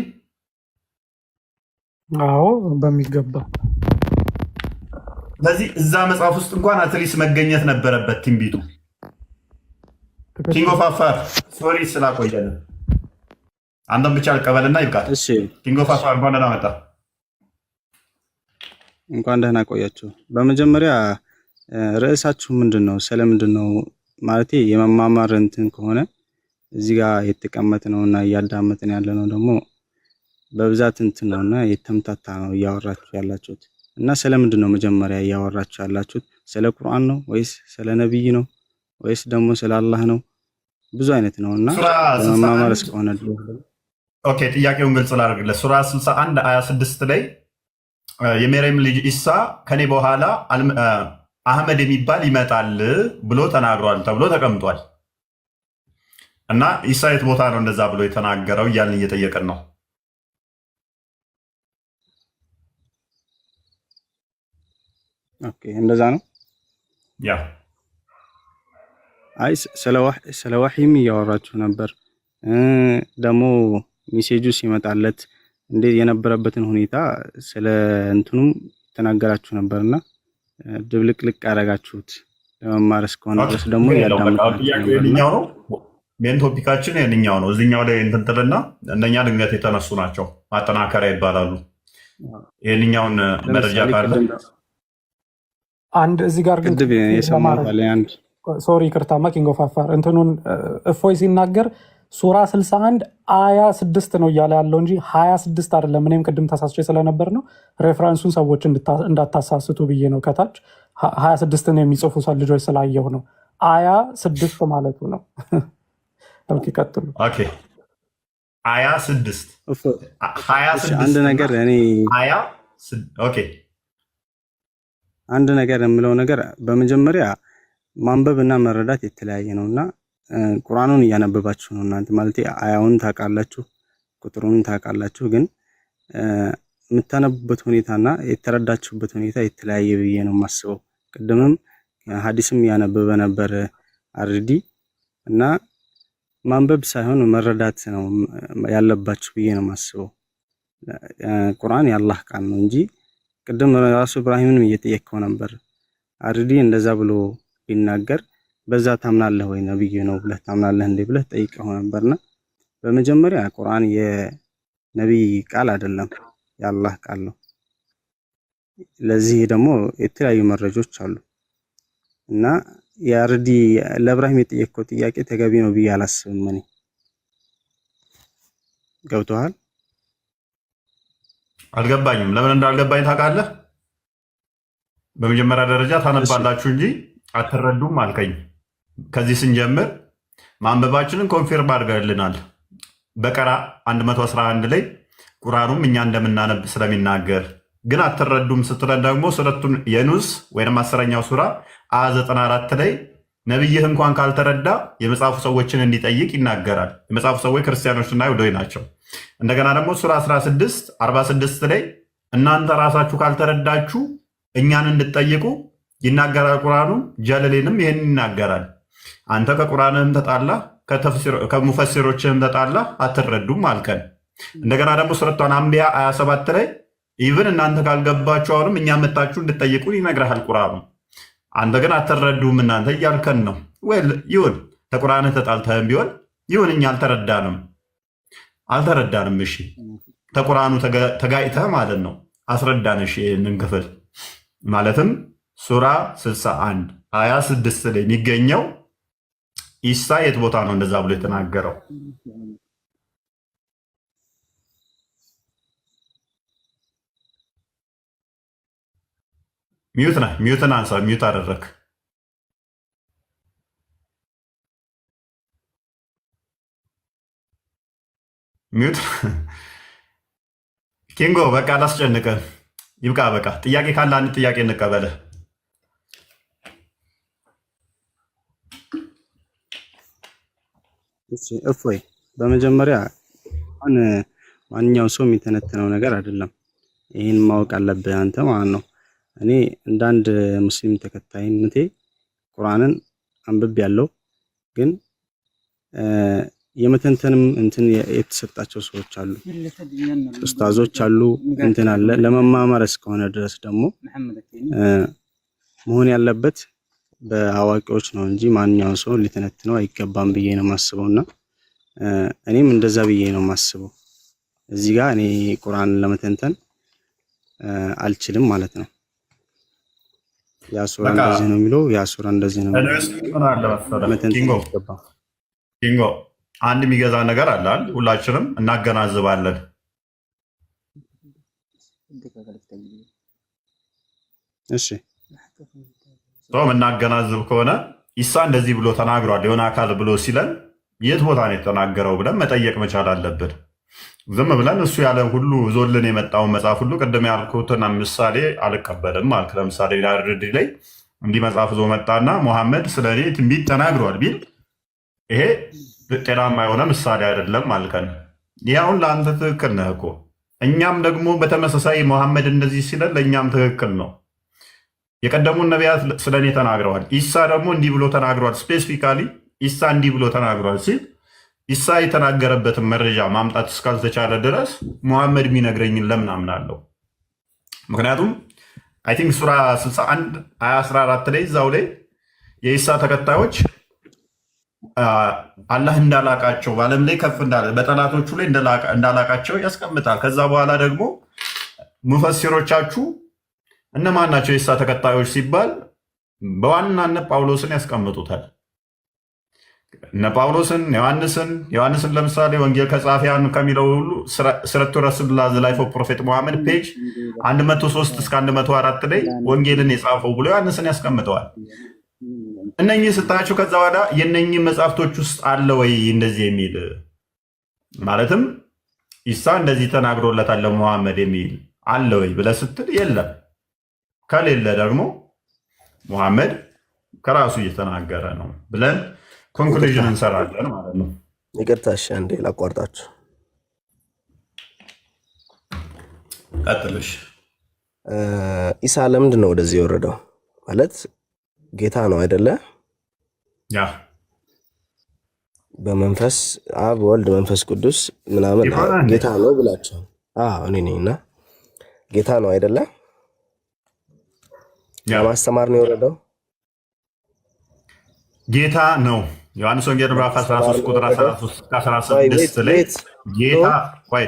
[SPEAKER 3] አዎ በሚገባ።
[SPEAKER 1] ስለዚህ እዛ መጽሐፍ ውስጥ እንኳን አትሊስት መገኘት ነበረበት ትንቢቱ። ኪንግ ኦፍ አፋር ሶሪ ስላቆየን አንተም ብቻ አልቀበልና ይብቃል። ኪንግ ኦፍ አፋር እንኳን ደህና መጣ።
[SPEAKER 4] እንኳን ደህና ቆያችሁ። በመጀመሪያ ርዕሳችሁ ምንድን ነው? ስለምንድን ነው ማለት የመማማር እንትን ከሆነ እዚህ ጋር የተቀመጠ ነውና እያዳመጥን ያለ ነው ደግሞ በብዛት እንትን ነውና የተምታታ ነው እያወራችሁ ያላችሁት። እና ስለምንድን ነው መጀመሪያ እያወራችሁ ያላችሁት? ስለ ቁርአን ነው ወይስ ስለ ነብይ ነው ወይስ ደግሞ ስለ አላህ ነው? ብዙ አይነት ነውና መማማር እስከሆነ
[SPEAKER 1] ኦኬ፣ ጥያቄውን ግልጽ ላድርግልህ። ሱራ 61 26 ላይ የመርየም ልጅ ኢሳ ከኔ በኋላ አህመድ የሚባል ይመጣል ብሎ ተናግሯል ተብሎ ተቀምጧል። እና ኢሳ የት ቦታ ነው እንደዛ ብሎ የተናገረው እያልን እየጠየቅን ነው።
[SPEAKER 4] ኦኬ እንደዛ ነው።
[SPEAKER 1] ያ
[SPEAKER 4] አይ ስለ ወህይም እያወራችሁ ነበር። ደግሞ ሜሴጁ ሲመጣለት እንዴት የነበረበትን ሁኔታ ስለ እንትኑም ተናገራችሁ ነበርና ድብልቅልቅ ያደረጋችሁት ለመማር እስከሆነ ድረስ ደግሞ
[SPEAKER 1] ያዳምጣችሁ ነው። ሜን ቶፒካችን የኛው ነው። እዚህኛው ላይ እንትንትልና እነኛ ድንገት የተነሱ ናቸው፣ ማጠናከሪያ ይባላሉ። ይህንኛውን መረጃ ካለ
[SPEAKER 3] አንድ እዚህ ጋር ግን ሶሪ ክርታማ ኪንግ ኦፍ አፋር እንትኑን እፎይ ሲናገር ሱራ 61 አያ 6 ነው እያለ ያለው እንጂ 26 አይደለም። እኔም ቅድም ተሳስቼ ስለነበር ነው ሬፈረንሱን ሰዎች እንዳታሳስቱ ብዬ ነው። ከታች 26ን የሚጽፉ ልጆች ስላየሁ ነው። አያ 6 ማለቱ ነው። ኦኬ ቀጥሉ።
[SPEAKER 1] ኦኬ አያ 6
[SPEAKER 4] አንድ ነገር እኔ
[SPEAKER 1] አያ ኦኬ
[SPEAKER 4] አንድ ነገር የምለው ነገር በመጀመሪያ ማንበብ እና መረዳት የተለያየ ነውና ቁርአኑን እያነበባችሁ ነው እናንተ ማለት አያውን ታውቃላችሁ፣ ቁጥሩን ታውቃላችሁ፣ ግን የምታነቡበት ሁኔታና የተረዳችሁበት ሁኔታ የተለያየ ብዬ ነው የማስበው። ቅድምም ሐዲስም እያነበበ ነበር አርዲ እና ማንበብ ሳይሆን መረዳት ነው ያለባችሁ ብዬ ነው የማስበው። ቁርአን የአላህ ቃል ነው እንጂ ቅድም ራሱ ኢብራሂምንም እየጠየቀው ነበር አርዲ እንደዛ ብሎ ቢናገር በዛ ታምናለህ ወይ ነብዩ ነው ብለህ ታምናለህ እንዴ ብለህ ጠይቀው ነበርና በመጀመሪያ ቁርአን የነብይ ቃል አይደለም የአላህ ቃል ነው። ለዚህ ደግሞ የተለያዩ መረጃዎች አሉ እና ያርዲ ለኢብራሂም የጠየቀው ጥያቄ ተገቢ ነው ብዬ አላስብም። እኔ ገብቶሃል?
[SPEAKER 1] አልገባኝም። ለምን እንዳልገባኝ ታውቃለህ? በመጀመሪያ ደረጃ ታነባላችሁ እንጂ አትረዱም አልከኝ። ከዚህ ስንጀምር ማንበባችንን ኮንፊርም አድርገልናል። በቀራ 111 ላይ ቁርአኑም እኛ እንደምናነብ ስለሚናገር ግን አትረዱም ስትለን ደግሞ ሱረቱን የኑስ ወይም 10ኛው ሱራ አ94 ላይ ነብይህ እንኳን ካልተረዳ የመጽሐፉ ሰዎችን እንዲጠይቅ ይናገራል። የመጽሐፉ ሰዎች ክርስቲያኖችና ይሁዶች ናቸው። እንደገና ደግሞ ሱራ 16 46 ላይ እናንተ ራሳችሁ ካልተረዳችሁ እኛን እንድትጠይቁ ይናገራል። ቁርአኑ ጀለሌንም ይህን ይናገራል። አንተ ከቁርአንህም ተጣላ ከሙፈሲሮችህም ተጣላ አትረዱም አልከን። እንደገና ደግሞ ሱረቷን አንቢያ 27 ላይ ኢቭን እናንተ ካልገባችሁ አሁንም እኛ መጣችሁ እንድትጠይቁን ይነግርሃል ቁርአኑ። አንተ ግን አትረዱም እናንተ እያልከን ነው። ወይ ይሁን ከቁርአንህ ተጣልተህም ቢሆን ይሁን እኛ አልተረዳንም። እሺ ከቁርአኑ ተጋጭተህ ማለት ነው አስረዳን። እሺ ይህንን ክፍል ማለትም ሱራ 61 አያ 6 ላይ የሚገኘው ኢሳ የት ቦታ ነው እንደዛ ብሎ የተናገረው? ሚዩትን አንሳ። ሚዩት አደረክ። ሚዩት ኪንጎ በቃ አላስጨንቅም። ይብቃ በቃ። ጥያቄ ካለ አንድ ጥያቄ እንቀበልህ።
[SPEAKER 4] እፎይ በመጀመሪያ ማንኛውም ሰው የሚተነትነው ነገር አይደለም። ይህን ማወቅ አለብህ አንተ ማለት ነው። እኔ እንዳንድ ሙስሊም ተከታይነቴ ቁርአንን አንብብ ያለው ግን የመተንተንም እንትን የተሰጣቸው ሰዎች አሉ፣ ኡስታዞች አሉ፣ እንትን አለ። ለመማማር እስከሆነ ድረስ ደግሞ መሆን ያለበት በአዋቂዎች ነው እንጂ ማንኛውም ሰው ሊተነትነው አይገባም ብዬ ነው የማስበውና እኔም እንደዛ ብዬ ነው የማስበው። እዚህ ጋር እኔ ቁርአንን ለመተንተን አልችልም ማለት ነው። ያ ሱራ እንደዚህ ነው የሚለው፣ ያ ሱራ እንደዚህ ነው
[SPEAKER 1] ኪንጎ አንድ የሚገዛ ነገር አለ። ሁላችንም እናገናዝባለን።
[SPEAKER 4] እሺ
[SPEAKER 1] የምናገናዝብ ከሆነ ኢሳ እንደዚህ ብሎ ተናግሯል የሆነ አካል ብሎ ሲለን የት ቦታ ነው የተናገረው ብለን መጠየቅ መቻል አለብን። ዝም ብለን እሱ ያለ ሁሉ ዞልን የመጣውን መጽሐፍ ሁሉ ቅድም ያልኩትን ምሳሌ አልቀበልም ማለት። ለምሳሌ ዳርድ ላይ እንዲህ መጽሐፍ ዞ መጣና ሙሐመድ ስለ እኔ ትንቢት ተናግሯል ቢል ይሄ ጤናማ የሆነ ምሳሌ አይደለም አልከን። ይህ አሁን ለአንተ ትክክል ነህ እኮ። እኛም ደግሞ በተመሳሳይ መሐመድ እንደዚህ ሲለን ለእኛም ትክክል ነው። የቀደሙን ነቢያት ስለ እኔ ተናግረዋል፣ ኢሳ ደግሞ እንዲህ ብሎ ተናግረዋል። ስፔሲፊካሊ ኢሳ እንዲህ ብሎ ተናግረዋል ሲል ኢሳ የተናገረበትን መረጃ ማምጣት እስካልተቻለ ድረስ መሐመድ የሚነግረኝን ለምን አምናለሁ? ምክንያቱም አይ ቲንክ ሱራ 61 14 ላይ እዛው ላይ የኢሳ ተከታዮች አላህ እንዳላቃቸው በዓለም ላይ ከፍ እንዳለ በጠላቶቹ ላይ እንዳላቃቸው ያስቀምጣል። ከዛ በኋላ ደግሞ ሙፈሲሮቻችሁ እነማን ናቸው የኢሳ ተከታዮች ሲባል በዋናነት ጳውሎስን ያስቀምጡታል። እነ ጳውሎስን፣ ዮሐንስን ለምሳሌ ወንጌል ከጻፊያን ከሚለው ሁሉ ስረቱ ረሱላ ዘ ላይፍ ኦፍ ፕሮፌት ሙሐመድ ፔጅ 103 እስከ 104 ላይ ወንጌልን የጻፈው ብሎ ዮሐንስን ያስቀምጠዋል። እነኚህ ስታያቸው ከዛ በኋላ የእነኚህ መጽሐፍቶች ውስጥ አለ ወይ እንደዚህ የሚል ማለትም ኢሳ እንደዚህ ተናግሮለታል ለሙሐመድ የሚል አለ ወይ ብለህ ስትል የለም። ከሌለ ደግሞ ሙሐመድ ከራሱ እየተናገረ ነው ብለን ኮንክሉዥን እንሰራለን ማለት ነው።
[SPEAKER 2] ይቅርታ እሺ፣ አንዴ ላቋርጣችሁ።
[SPEAKER 1] ቀጥልሽ።
[SPEAKER 2] ኢሳ ለምንድን ነው ወደዚህ የወረደው? ማለት ጌታ ነው አይደለ?
[SPEAKER 1] ያ
[SPEAKER 2] በመንፈስ አብ ወልድ መንፈስ ቅዱስ ምናምን ጌታ ነው ብላችሁ እኔ ነኝና ጌታ ነው አይደለ? ለማስተማር ነው የወረደው።
[SPEAKER 1] ጌታ ነው። ዮሐንስ ወንጌል ምዕራፍ 13 ቁጥር 13-16 ላይ ጌታ ወይ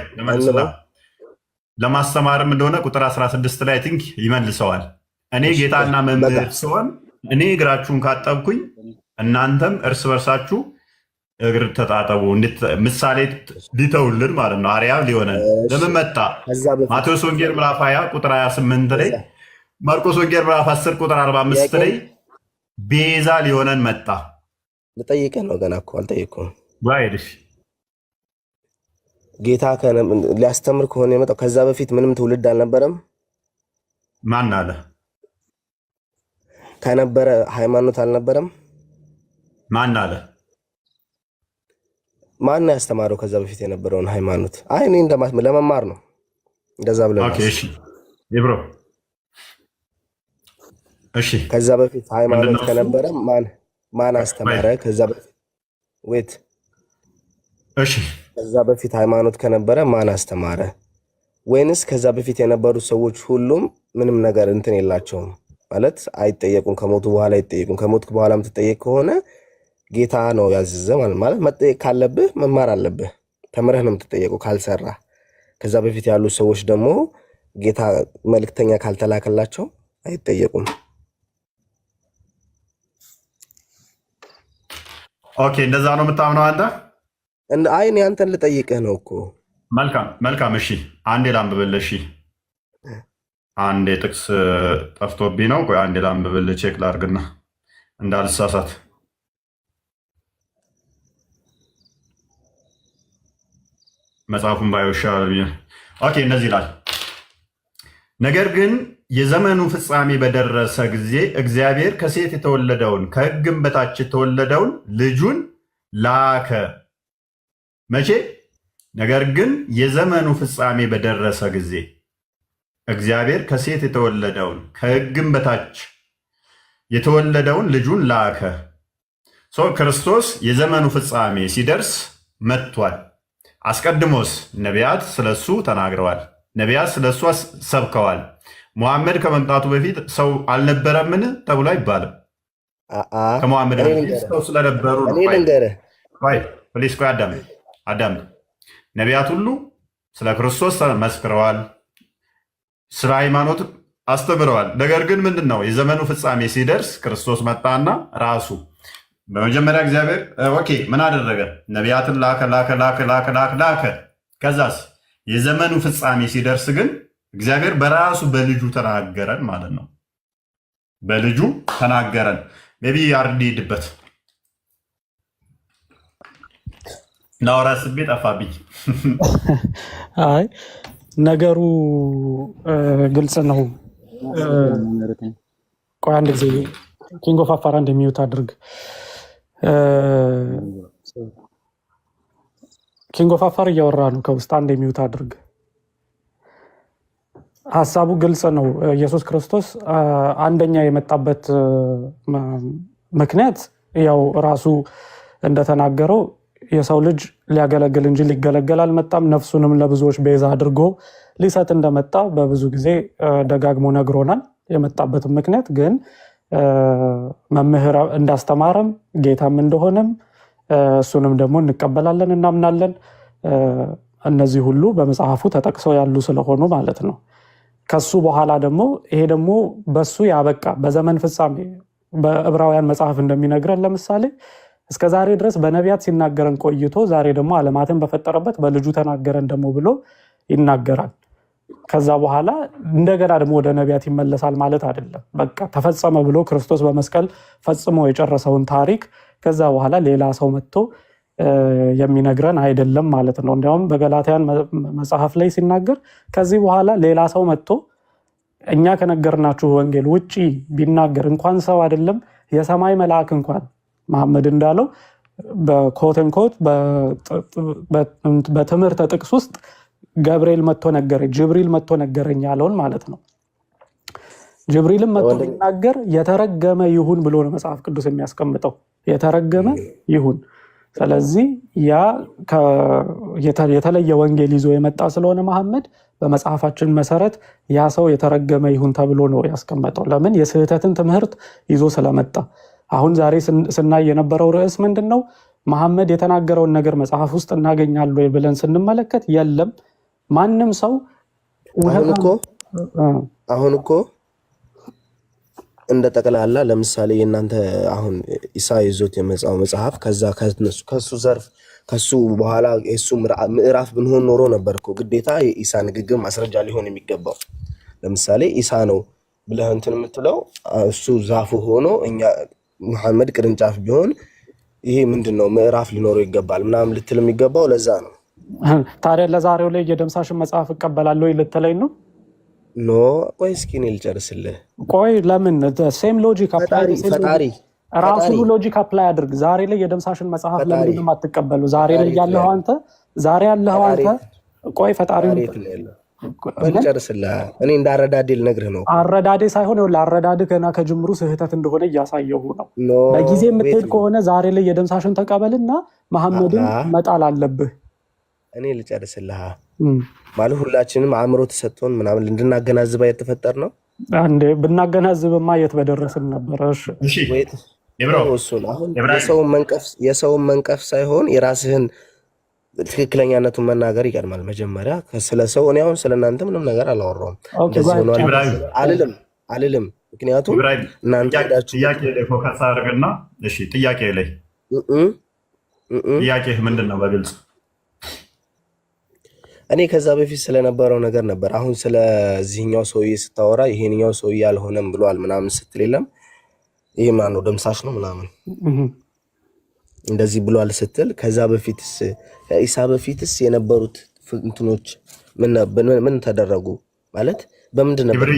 [SPEAKER 1] ለማስተማርም እንደሆነ ቁጥር 16 ላይ ቲንክ ይመልሰዋል። እኔ ጌታና መምህር ሲሆን እኔ እግራችሁን ካጠብኩኝ እናንተም እርስ በርሳችሁ እግር ተጣጠቡ፣ ምሳሌ ሊተውልን ማለት ነው። አርያ ሊሆነን ለምን መጣ? ማቴዎስ ወንጌል ምዕራፍ 20 ቁጥር 28 ላይ፣ ማርቆስ ወንጌል ምዕራፍ 10 ቁጥር 45 ላይ ቤዛ ሊሆነን መጣ።
[SPEAKER 2] ልጠይቅህ ነው። ገና እኮ አልጠየቅኩም።
[SPEAKER 1] ባይልሽ
[SPEAKER 2] ጌታ ሊያስተምር ከሆነ የመጣው ከዛ በፊት ምንም ትውልድ አልነበረም።
[SPEAKER 1] ማን አለ?
[SPEAKER 2] ከነበረ ሃይማኖት አልነበረም። ማን
[SPEAKER 1] አለ?
[SPEAKER 2] ማን ያስተማረው ከዛ በፊት የነበረውን ሃይማኖት? አይ እኔ ለመማር ነው እንደዛ ብለህ።
[SPEAKER 1] ኦኬ እሺ ይብሮ እሺ።
[SPEAKER 2] ከዛ በፊት ሃይማኖት ከነበረ ማን አስተማረ? ከዛ በፊት ወይት
[SPEAKER 1] እሺ፣
[SPEAKER 2] ከዛ በፊት ሃይማኖት ከነበረ ማን አስተማረ? ወይንስ ከዛ በፊት የነበሩት ሰዎች ሁሉም ምንም ነገር እንትን የላቸውም ማለት አይጠየቁም? ከሞቱ በኋላ አይጠየቁም? ከሞት በኋላ የምትጠየቅ ከሆነ ጌታ ነው ያዘዘ ማለት መጠየቅ ካለብህ መማር አለብህ። ተምረህ ነው የምትጠየቀው ካልሰራ። ከዛ በፊት ያሉ ሰዎች ደግሞ ጌታ መልእክተኛ ካልተላከላቸው አይጠየቁም።
[SPEAKER 1] ኦኬ እንደዛ ነው የምታምነው አንተ?
[SPEAKER 2] አይ እኔ አንተን ልጠይቅህ ነው እኮ።
[SPEAKER 1] መልካም እሺ፣ አንዴ ላንብብልህ። እሺ አንዴ ጥቅስ ጠፍቶብኝ ነው። ቆይ አንዴ ላንብብልህ፣ ቼክ ላድርግና እንዳልሳሳት። መጽሐፉን ባይሻል። ኦኬ እንደዚህ ይላል፣ ነገር ግን የዘመኑ ፍጻሜ በደረሰ ጊዜ እግዚአብሔር ከሴት የተወለደውን ከሕግም በታች የተወለደውን ልጁን ላከ። መቼ? ነገር ግን የዘመኑ ፍጻሜ በደረሰ ጊዜ እግዚአብሔር ከሴት የተወለደውን ከሕግም በታች የተወለደውን ልጁን ላከ። ክርስቶስ የዘመኑ ፍጻሜ ሲደርስ መጥቷል። አስቀድሞስ ነቢያት ስለሱ ተናግረዋል፣ ነቢያት ስለሱ ሰብከዋል። ሙሐመድ ከመምጣቱ በፊት ሰው አልነበረምን ተብሎ አይባልም። ከሙሐመድ በፊት ሰው ስለነበሩ ነው። ፕሊስ ቆይ አዳም። ነቢያት ሁሉ ስለ ክርስቶስ መስክረዋል፣ ስለ ሃይማኖት አስተምረዋል። ነገር ግን ምንድን ነው የዘመኑ ፍጻሜ ሲደርስ ክርስቶስ መጣና ራሱ በመጀመሪያ እግዚአብሔር ኦኬ ምን አደረገ? ነቢያትን ላከ። ከዛስ የዘመኑ ፍጻሜ ሲደርስ ግን እግዚአብሔር በራሱ በልጁ ተናገረን ማለት ነው። በልጁ ተናገረን። ሜቢ አርዲድበት ናወራ ስቤ ጠፋብኝ።
[SPEAKER 3] አይ ነገሩ ግልጽ ነው። ቆይ አንድ ጊዜ ኪንግ ኦፍ አፋር እንደሚዩት አድርግ። ኪንግ ኦፍ አፋር እያወራ ነው ከውስጥ። አንድ የሚውት አድርግ። ሀሳቡ ግልጽ ነው። ኢየሱስ ክርስቶስ አንደኛ የመጣበት ምክንያት ያው ራሱ እንደተናገረው የሰው ልጅ ሊያገለግል እንጂ ሊገለገል አልመጣም፣ ነፍሱንም ለብዙዎች ቤዛ አድርጎ ሊሰጥ እንደመጣ በብዙ ጊዜ ደጋግሞ ነግሮናል። የመጣበትም ምክንያት ግን መምህር እንዳስተማረም ጌታም እንደሆነም እሱንም ደግሞ እንቀበላለን፣ እናምናለን። እነዚህ ሁሉ በመጽሐፉ ተጠቅሰው ያሉ ስለሆኑ ማለት ነው። ከሱ በኋላ ደግሞ ይሄ ደግሞ በሱ ያበቃ በዘመን ፍጻሜ በዕብራውያን መጽሐፍ እንደሚነግረን ለምሳሌ እስከ ዛሬ ድረስ በነቢያት ሲናገረን ቆይቶ ዛሬ ደግሞ ዓለማትን በፈጠረበት በልጁ ተናገረን ደግሞ ብሎ ይናገራል። ከዛ በኋላ እንደገና ደግሞ ወደ ነቢያት ይመለሳል ማለት አይደለም። በቃ ተፈጸመ ብሎ ክርስቶስ በመስቀል ፈጽሞ የጨረሰውን ታሪክ ከዛ በኋላ ሌላ ሰው መጥቶ የሚነግረን አይደለም ማለት ነው። እንዲያውም በገላትያን መጽሐፍ ላይ ሲናገር ከዚህ በኋላ ሌላ ሰው መጥቶ እኛ ከነገርናችሁ ወንጌል ውጪ ቢናገር እንኳን ሰው አይደለም የሰማይ መልአክ እንኳን መሐመድ እንዳለው በኮተንኮት በትምህርተ ጥቅስ ውስጥ ገብርኤል መጥቶ ነገረኝ፣ ጅብሪል መጥቶ ነገረኝ ያለውን ማለት ነው። ጅብሪልም መጥቶ ሲናገር የተረገመ ይሁን ብሎ ነው መጽሐፍ ቅዱስ የሚያስቀምጠው፣ የተረገመ ይሁን። ስለዚህ ያ የተለየ ወንጌል ይዞ የመጣ ስለሆነ መሐመድ በመጽሐፋችን መሰረት ያ ሰው የተረገመ ይሁን ተብሎ ነው ያስቀመጠው። ለምን? የስህተትን ትምህርት ይዞ ስለመጣ። አሁን ዛሬ ስናይ የነበረው ርዕስ ምንድን ነው? መሐመድ የተናገረውን ነገር መጽሐፍ ውስጥ እናገኛለን ብለን ስንመለከት የለም። ማንም ሰው
[SPEAKER 2] አሁን እኮ እንደ ጠቅላላ ለምሳሌ የእናንተ አሁን ኢሳ ይዞት የመጻው መጽሐፍ ከሱ ዘርፍ ከሱ በኋላ የሱ ምዕራፍ ብንሆን ኖሮ ነበር እኮ ግዴታ የኢሳ ንግግር ማስረጃ ሊሆን የሚገባው። ለምሳሌ ኢሳ ነው ብለህ እንትን የምትለው እሱ ዛፉ ሆኖ እኛ መሐመድ ቅርንጫፍ ቢሆን ይሄ ምንድነው ምዕራፍ ሊኖረው ይገባል ምናምን ልትል የሚገባው ለዛ ነው።
[SPEAKER 3] ታዲያ ለዛሬው ላይ የደምሳሽን መጽሐፍ እቀበላለሁ ልትለኝ ነው?
[SPEAKER 2] ኖ ቆይ እስኪ እኔ ልጨርስልህ።
[SPEAKER 3] ቆይ ለምን ሴም ሎጂክ አፕላይ ራሱ ሎጂክ አፕላይ አድርግ። ዛሬ ላይ የደምሳሽን መጽሐፍ ለምንድን ነው የማትቀበሉ? ዛሬ ላይ ያለው አንተ ቆይ ፈጣሪ
[SPEAKER 2] ልጨርስልህ። እኔ እንዳረዳዴ ልነግርህ ነው።
[SPEAKER 3] አረዳዴ ሳይሆን ለአረዳድ ገና ከጅምሩ ስህተት እንደሆነ እያሳየሁ ነው። በጊዜ የምትሄድ ከሆነ ዛሬ ላይ የደምሳሽን ተቀበልና መሐመድን መጣል አለብህ።
[SPEAKER 2] እኔ ልጨርስልህ ማለት ሁላችንም አእምሮ ተሰጥቶን ምናምን እንድናገናዝባ የተፈጠር ነው።
[SPEAKER 3] አንዴ ብናገናዝብማ የት በደረስን ነበር። እሺ
[SPEAKER 2] የሰውን መንቀፍ ሳይሆን የራስህን ትክክለኛነቱን መናገር ይቀድማል። መጀመሪያ ስለ ሰው እኔ አሁን ስለእናንተ ምንም ነገር አላወራውም አልልም። ምክንያቱም እናንተ
[SPEAKER 1] ጥያቄ ላይ ፎከስ አድርግና ጥያቄ ላይ ጥያቄህ ምንድን ነው በግልጽ
[SPEAKER 2] እኔ ከዛ በፊት ስለነበረው ነገር ነበር። አሁን ስለዚህኛው ሰውዬ ስታወራ ይሄንኛው ሰውዬ አልሆነም ብሏል ምናምን ስትል የለም ይሄ ማን ነው ደምሳሽ ነው ምናምን እንደዚህ ብሏል ስትል ከዛ በፊትስ ከኢሳ በፊትስ የነበሩት እንትኖች ምን ተደረጉ ማለት በምንድን ነበር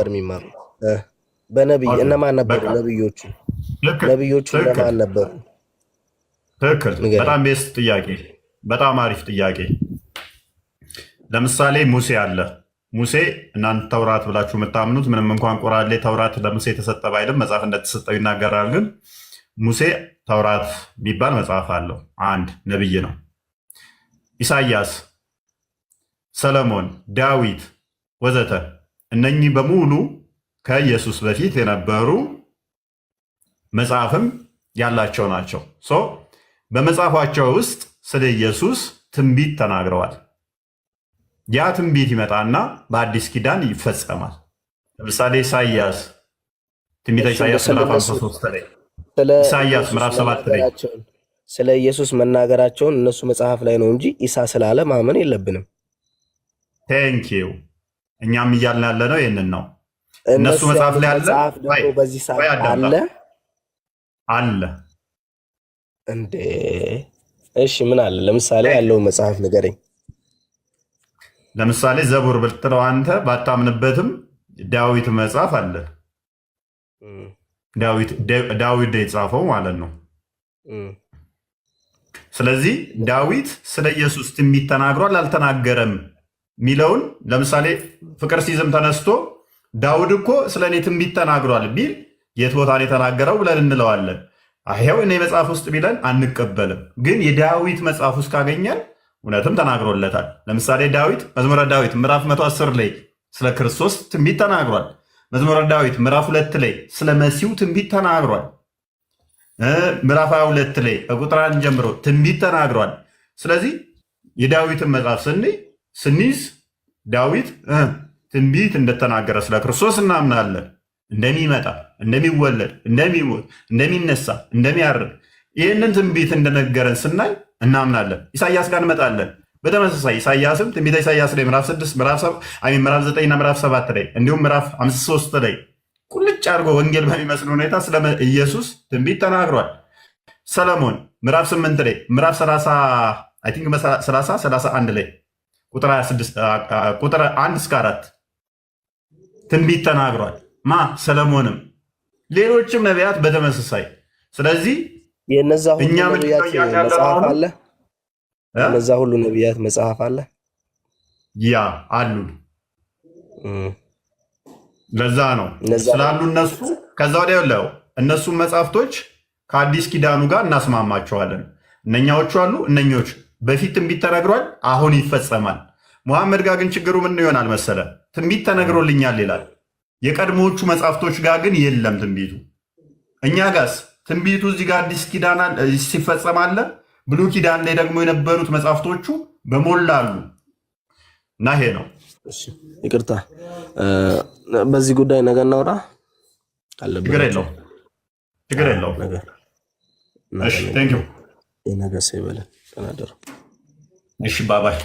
[SPEAKER 2] የሚማሩት? በነብይ እነማን ነበሩ ነብዮቹ? እነማን ነበሩ?
[SPEAKER 1] ትክክል። በጣም ቤስት ጥያቄ፣ በጣም አሪፍ ጥያቄ። ለምሳሌ ሙሴ አለ። ሙሴ እናንተ ተውራት ብላችሁ የምታምኑት ምንም እንኳን ቁርአን ላይ ተውራት ለሙሴ የተሰጠ ባይልም መጽሐፍ እንደተሰጠው ይናገራል። ግን ሙሴ ተውራት የሚባል መጽሐፍ አለው። አንድ ነብይ ነው። ኢሳያስ፣ ሰለሞን፣ ዳዊት ወዘተ እነኚህ በሙሉ ከኢየሱስ በፊት የነበሩ መጽሐፍም ያላቸው ናቸው። በመጽሐፋቸው ውስጥ ስለ ኢየሱስ ትንቢት ተናግረዋል። ያ ትንቢት ይመጣና በአዲስ ኪዳን ይፈጸማል። ለምሳሌ ኢሳያስ ትንቢተ ኢሳያስ ምዕራፍ 53 ላይ ኢሳያስ ምዕራፍ 7 ላይ
[SPEAKER 2] ስለ ኢየሱስ መናገራቸውን እነሱ መጽሐፍ ላይ ነው እንጂ ኢሳ ስላለ ማመን የለብንም።
[SPEAKER 1] ቴንኪዩ። እኛም እያልን ያለ ነው ይህንን ነው። እነሱ መጽሐፍ ላይ አለ፣
[SPEAKER 2] በዚህ ሰዓት
[SPEAKER 1] አለ
[SPEAKER 2] እንዴ? እሺ ምን አለ? ለምሳሌ ያለው መጽሐፍ ንገረኝ።
[SPEAKER 1] ለምሳሌ ዘቡር ብትለው አንተ ባታምንበትም ዳዊት መጽሐፍ አለ። ዳዊት የጻፈው ማለት ነው። ስለዚህ ዳዊት ስለ ኢየሱስ ትንቢት ተናግሯል አልተናገረም ሚለውን ለምሳሌ ፍቅር ሲዝም ተነስቶ ዳውድ እኮ ስለ እኔ ትንቢት ተናግሯል ቢል የት ቦታ ነው የተናገረው ብለን እንለዋለን። ይሄው እኔ መጽሐፍ ውስጥ ቢለን አንቀበልም። ግን የዳዊት መጽሐፍ ውስጥ ካገኘን እውነትም ተናግሮለታል። ለምሳሌ ዳዊት መዝሙረ ዳዊት ምዕራፍ 110 ላይ ስለ ክርስቶስ ትንቢት ተናግሯል። መዝሙረ ዳዊት ምዕራፍ 2 ላይ ስለ መሲሁ ትንቢት ተናግሯል። ምዕራፍ 22 ላይ ከቁጥር 1 ጀምሮ ትንቢት ተናግሯል። ስለዚህ የዳዊትን መጽሐፍ ስንይዝ ዳዊት ትንቢት እንደተናገረ ስለ ክርስቶስ እናምናለን። እንደሚመጣ፣ እንደሚወለድ፣ እንደሚሞት፣ እንደሚነሳ፣ እንደሚያርግ ይህንን ትንቢት እንደነገረን ስናይ እናምናለን። ኢሳያስ ጋር እንመጣለን። በተመሳሳይ ኢሳያስም ትንቢተ ኢሳያስ ላይ ምዕራፍ 6 ምዕራፍ 9 እና ምዕራፍ 7 ላይ እንዲሁም ምዕራፍ 53 ላይ ቁልጭ አድርጎ ወንጌል በሚመስል ሁኔታ ስለ ኢየሱስ ትንቢት ተናግሯል። ሰለሞን ምዕራፍ 8 ላይ ምዕራፍ 31 ላይ ቁጥር 1 እስከ 4 ትንቢት ተናግሯል። ሰለሞንም ሌሎችም ነቢያት በተመሳሳይ። ስለዚህ
[SPEAKER 2] የነዛ ሁሉ ነቢያት መጽሐፍ አለ። እነዛ ሁሉ ነቢያት መጽሐፍ አለ።
[SPEAKER 1] ያ አሉ። ለዛ ነው ስላሉ እነሱ ከዛ ወዲያ ያለው እነሱም መጽሐፍቶች ከአዲስ ኪዳኑ ጋር እናስማማቸዋለን። እነኛዎቹ አሉ። እነኞች በፊት ትንቢት ተነግሯል፣ አሁን ይፈጸማል። ሙሐመድ ጋር ግን ችግሩ ምን ይሆናል መሰለ? ትንቢት ተነግሮልኛል ይላል። የቀድሞዎቹ መጽሐፍቶች ጋር ግን የለም ትንቢቱ። እኛ ጋስ ትንቢቱ እዚህ ጋር አዲስ ኪዳን ሲፈጸም አለ። ብሉይ ኪዳን ላይ ደግሞ የነበሩት መጽሐፍቶቹ በሞላ አሉ እና ይሄ ነው።
[SPEAKER 2] ይቅርታ፣ በዚህ ጉዳይ ነገ እናውራ።
[SPEAKER 1] ችግር የለውም። ነገ
[SPEAKER 2] ሰይበለን ተናደሩ።
[SPEAKER 1] እሺ ባባይ